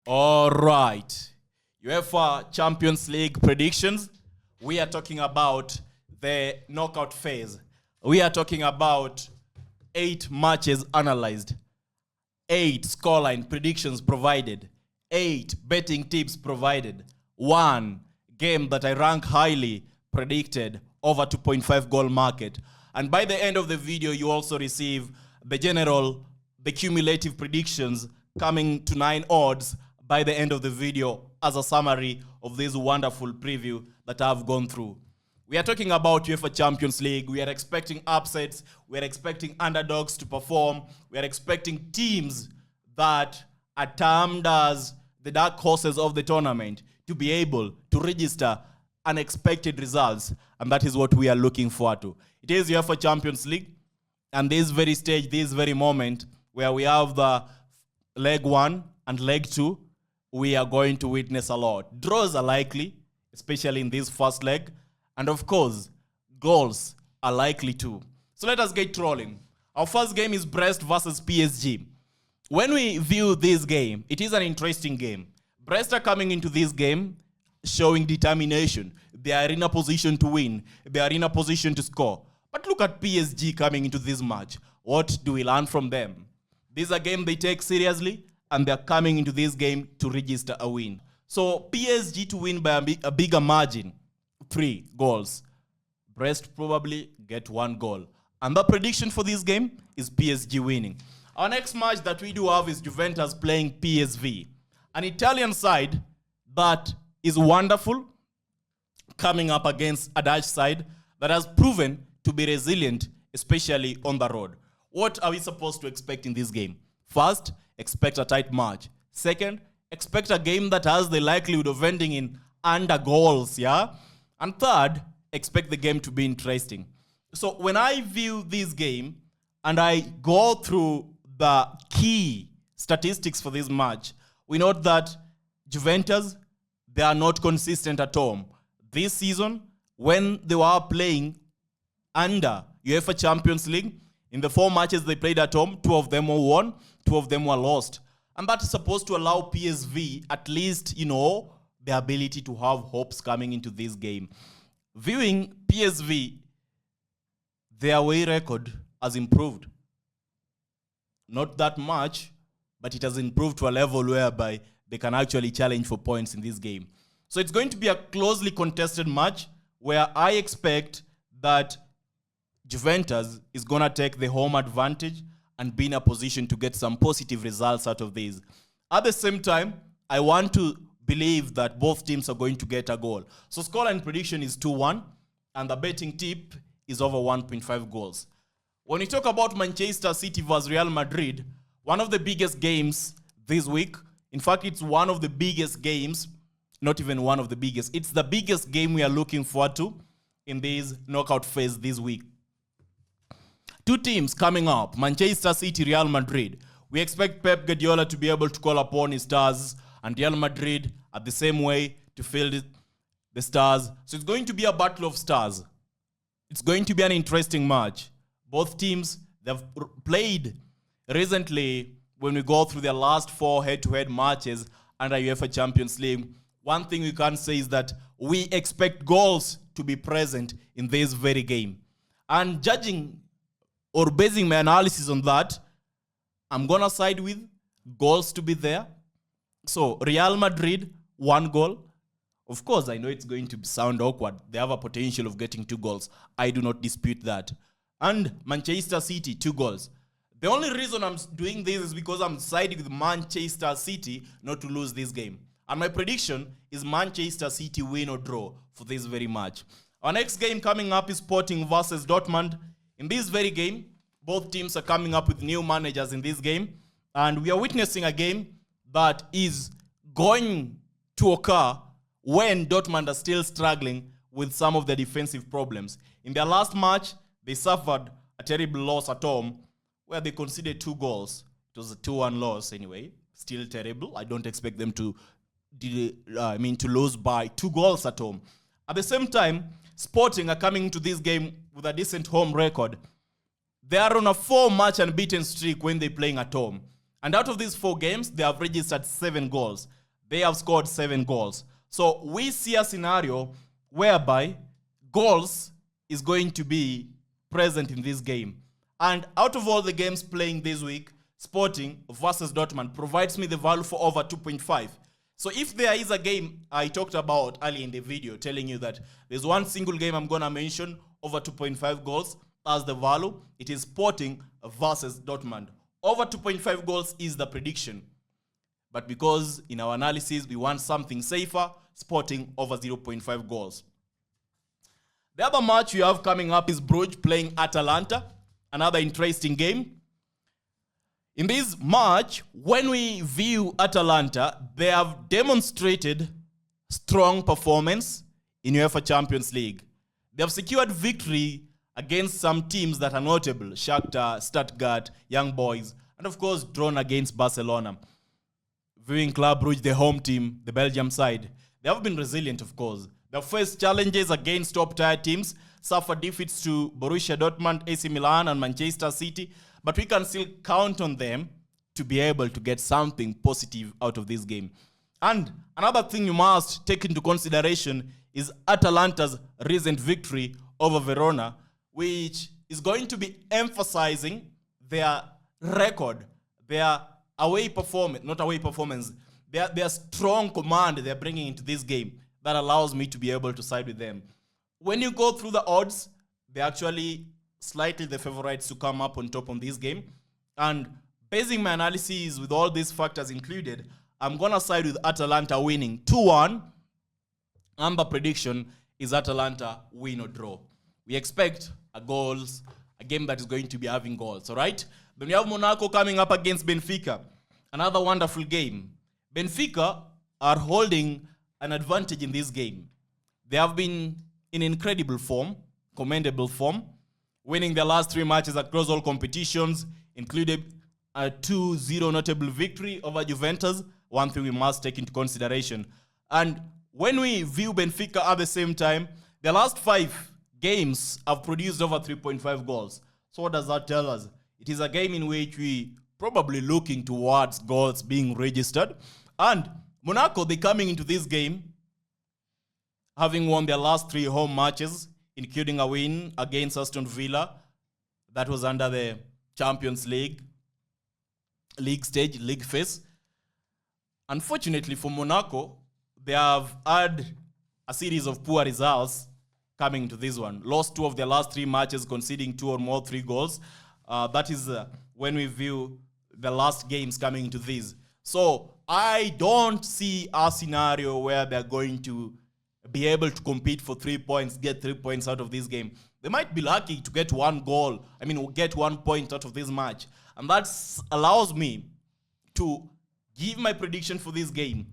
All right. UEFA Champions League predictions. We are talking about the knockout phase. We are talking about 8 matches analyzed, 8 scoreline predictions provided, 8 betting tips provided, 1 game that I rank highly predicted over 2.5 goal market. And by the end of the video, you also receive the cumulative predictions coming to 9 odds by the end of the video as a summary of this wonderful preview that I've gone through. We are talking about UEFA Champions League. We are expecting upsets. We are expecting underdogs to perform. We are expecting teams that are termed as the dark horses of the tournament to be able to register unexpected results. And that is what we are looking forward to. It is UEFA Champions League. And this very stage, this very moment, where we have the leg 1 and leg 2, we are going to witness a lot. Draws are likely, especially in this first leg. And of course, goals are likely too. So let us get rolling. Our first game is Brest versus PSG. When we view this game, it is an interesting game. Brest are coming into this game showing determination. They are in a position to win. They are in a position to score. But look at PSG coming into this match. What do we learn from them? This is a game they take seriously, and they're coming into this game to register a win. So PSG to win by a bigger margin, 3 goals. Brest probably get 1 goal. And the prediction for this game is PSG winning. Our next match that we do have is Juventus playing PSV. An Italian side that is wonderful, coming up against a Dutch side that has proven to be resilient, especially on the road. What are we supposed to expect in this game? First, expect a tight match. Second, expect a game that has the likelihood of ending in under goals, yeah? And third, expect the game to be interesting. So when I view this game and I go through the key statistics for this match, we note that Juventus, they are not consistent at home. This season, when they were playing under UEFA Champions League, in the 4 matches they played at home, 2 of them were won, 2 of them were lost. And that is supposed to allow PSV at least, the ability to have hopes coming into this game. Viewing PSV, their away record has improved. Not that much, but it has improved to a level whereby they can actually challenge for points in this game. So it's going to be a closely contested match where I expect that Juventus is going to take the home advantage and be in a position to get some positive results out of this. At the same time, I want to believe that both teams are going to get a goal. So scoreline prediction is 2-1, and the betting tip is over 1.5 goals. When we talk about Manchester City versus Real Madrid, one of the biggest games this week, in fact, it's one of the biggest games, not even one of the biggest, it's the biggest game we are looking forward to in this knockout phase this week. 2 teams coming up, Manchester City, Real Madrid. We expect Pep Guardiola to be able to call upon his stars, and Real Madrid at the same way to field the stars. So it's going to be a battle of stars. It's going to be an interesting match. Both teams, they've played recently when we go through their last 4 head-to-head matches under UEFA Champions League. One thing we can say is that we expect goals to be present in this very game. And judging or basing my analysis on that, I'm going to side with goals to be there. So Real Madrid, 1 goal. Of course, I know it's going to sound awkward. They have a potential of getting 2 goals. I do not dispute that. And Manchester City, 2 goals. The only reason I'm doing this is because I'm siding with Manchester City not to lose this game. And my prediction is Manchester City win or draw for this very match. Our next game coming up is Sporting versus Dortmund. In this very game, both teams are coming up with new managers in this game. And we are witnessing a game that is going to occur when Dortmund are still struggling with some of the defensive problems. In their last match, they suffered a terrible loss at home where they conceded 2 goals. It was a 2-1 loss anyway. Still terrible. I don't expect them to lose by 2 goals at home. At the same time, Sporting are coming into this game with a decent home record. They are on a 4-match unbeaten streak when they're playing at home. And out of these 4 games, they have registered 7 goals. They have scored 7 goals. So we see a scenario whereby goals is going to be present in this game. And out of all the games playing this week, Sporting versus Dortmund provides me the value for over 2.5. So if there is a game I talked about earlier in the video, telling you that there's one single game I'm going to mention over 2.5 goals as the value, it is Sporting versus Dortmund. Over 2.5 goals is the prediction. But because in our analysis we want something safer, Sporting over 0.5 goals. The other match we have coming up is Brugge playing Atalanta. Another interesting game. In this match, when we view Atalanta, they have demonstrated strong performance in UEFA Champions League. They have secured victory against some teams that are notable: Shakhtar, Stuttgart, Young Boys, and of course drawn against Barcelona. Viewing Club Brugge, the home team, the Belgium side, they have been resilient, of course. They have faced challenges against top-tier teams, suffered defeats to Borussia Dortmund, AC Milan, and Manchester City, but we can still count on them to be able to get something positive out of this game. And another thing you must take into consideration is Atalanta's recent victory over Verona, which is going to be emphasizing their record, their their strong command they're bringing into this game that allows me to be able to side with them. When you go through the odds, they're actually slightly the favorites to come up on top on this game. And basing my analysis with all these factors included, I'm going to side with Atalanta winning 2-1. Amber prediction is Atalanta win or draw. We expect a game that is going to be having goals, all right? Then we have Monaco coming up against Benfica. Another wonderful game. Benfica are holding an advantage in this game. They have been in incredible form, commendable form, winning their last 3 matches across all competitions, including a 2-0 notable victory over Juventus, one thing we must take into consideration. And when we view Benfica at the same time, their last 5 games have produced over 3.5 goals. So what does that tell us? It is a game in which we probably looking towards goals being registered. And Monaco, they coming into this game having won their last 3 home matches, including a win against Aston Villa. That was under the Champions League phase. Unfortunately for Monaco, they have had a series of poor results coming to this one. Lost 2 of their last 3 matches, conceding 2 or more 3 goals. That is when we view the last games coming into this. So I don't see a scenario where they're going to be able to compete for 3 points, get 3 points out of this game. They might be lucky to get 1 goal. Get 1 point out of this match. And that allows me to give my prediction for this game.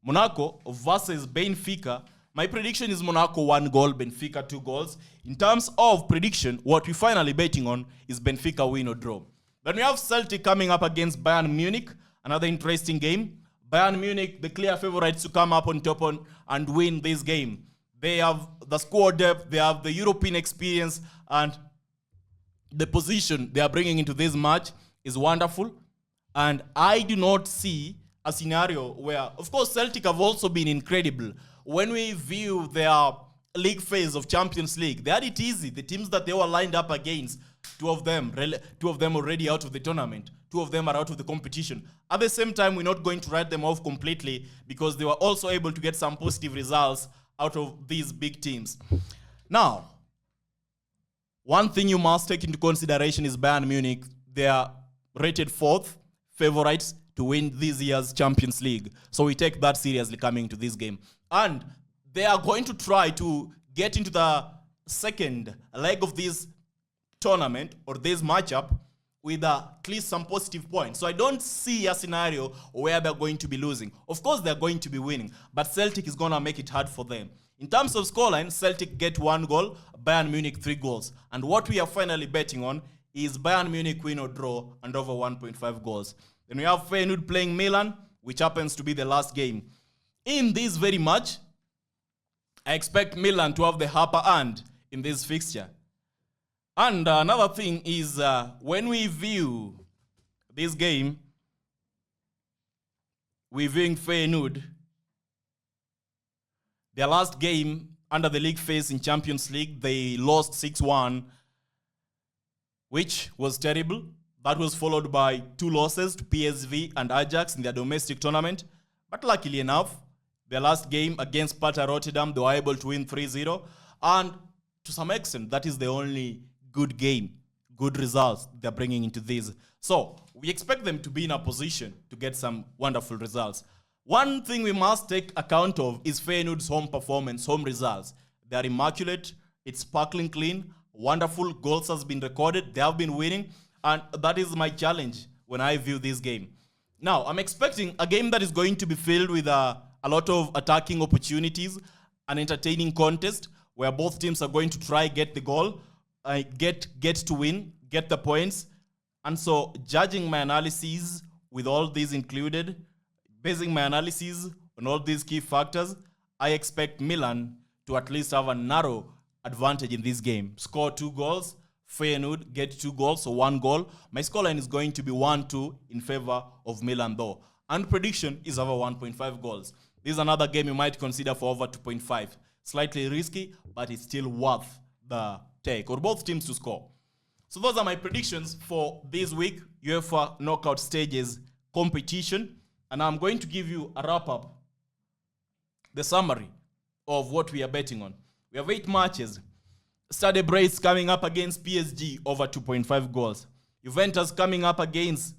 Monaco versus Benfica. My prediction is Monaco 1 goal, Benfica 2 goals. In terms of prediction, what we're finally betting on is Benfica win or draw. Then we have Celtic coming up against Bayern Munich. Another interesting game. Bayern Munich, the clear favorites to come up on top and win this game. They have the squad depth, they have the European experience, and the position they are bringing into this match is wonderful. And I do not see a scenario where, of course, Celtic have also been incredible. When we view their league phase of Champions League, they had it easy. The teams that they were lined up against, two of them already out of the tournament. 2 of them are out of the competition. At the same time, we're not going to write them off completely because they were also able to get some positive results out of these big teams. Now, one thing you must take into consideration is Bayern Munich. They are rated 4th favorites to win this year's Champions League. So we take that seriously coming to this game. And they are going to try to get into the second leg of this tournament or this matchup with at least some positive points. So I don't see a scenario where they're going to be losing. Of course, they're going to be winning, but Celtic is going to make it hard for them. In terms of scoreline, Celtic get 1 goal, Bayern Munich 3 goals. And what we are finally betting on is Bayern Munich win or draw and over 1.5 goals. Then we have Feyenoord playing Milan, which happens to be the last game. In this very match, I expect Milan to have the upper hand in this fixture. And another thing is when we view this game, we're viewing Feyenoord. Their last game under the league phase in Champions League, they lost 6-1, which was terrible. That was followed by 2 losses to PSV and Ajax in their domestic tournament. But luckily enough, their last game against Sparta Rotterdam, they were able to win 3-0. And to some extent, that is the only good game, good results they're bringing into this. So we expect them to be in a position to get some wonderful results. One thing we must take account of is Feyenoord's home performance, home results. They are immaculate. It's sparkling clean. Wonderful goals has been recorded. They have been winning. And that is my challenge when I view this game. Now, I'm expecting a game that is going to be filled with a lot of attacking opportunities, an entertaining contest where both teams are going to try get the goal, get to win, get the points. And so, judging my analysis with all these included, basing my analysis on all these key factors, I expect Milan to at least have a narrow advantage in this game. Score 2 goals. Feyenoord get 2 goals, so 1 goal. My scoreline is going to be 1-2 in favor of Milan though. And prediction is over 1.5 goals. This is another game you might consider for over 2.5. Slightly risky, but it's still worth the take, or both teams to score. So those are my predictions for this week, UEFA knockout stages competition. And I'm going to give you a wrap-up, the summary of what we are betting on. We have 8 matches. Stade Brest coming up against PSG over 2.5 goals. Juventus coming up against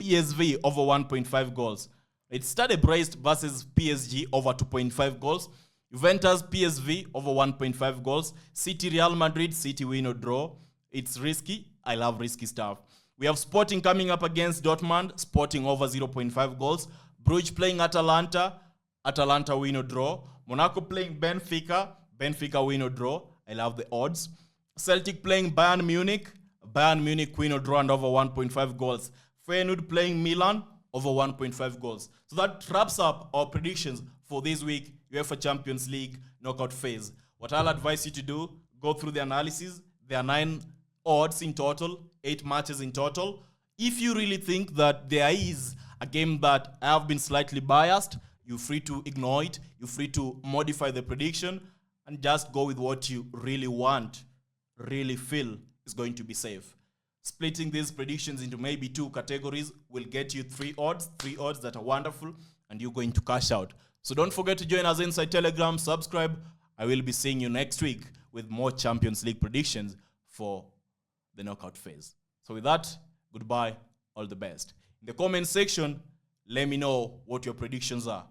PSV over 1.5 goals. It's Stade Brest versus PSG over 2.5 goals. Juventus PSV over 1.5 goals. City Real Madrid, City win or draw. It's risky. I love risky stuff. We have Sporting coming up against Dortmund, Sporting over 0.5 goals. Brugge playing Atalanta, Atalanta win or draw. Monaco playing Benfica, Benfica win or draw. I love the odds. Celtic playing Bayern Munich, Bayern Munich win or draw and over 1.5 goals. Feyenoord playing Milan, over 1.5 goals. So that wraps up our predictions for this week, UEFA Champions League knockout phase. What I'll advise you to do, go through the analysis. There are 9 odds in total, 8 matches in total. If you really think that there is a game that I have been slightly biased, you're free to ignore it. You're free to modify the prediction and just go with what you really want, really feel is going to be safe. Splitting these predictions into maybe 2 categories will get you 3 odds that are wonderful, and you're going to cash out. So don't forget to join us inside Telegram, subscribe. I will be seeing you next week with more Champions League predictions for the knockout phase. So with that, goodbye, all the best. In the comment section, let me know what your predictions are.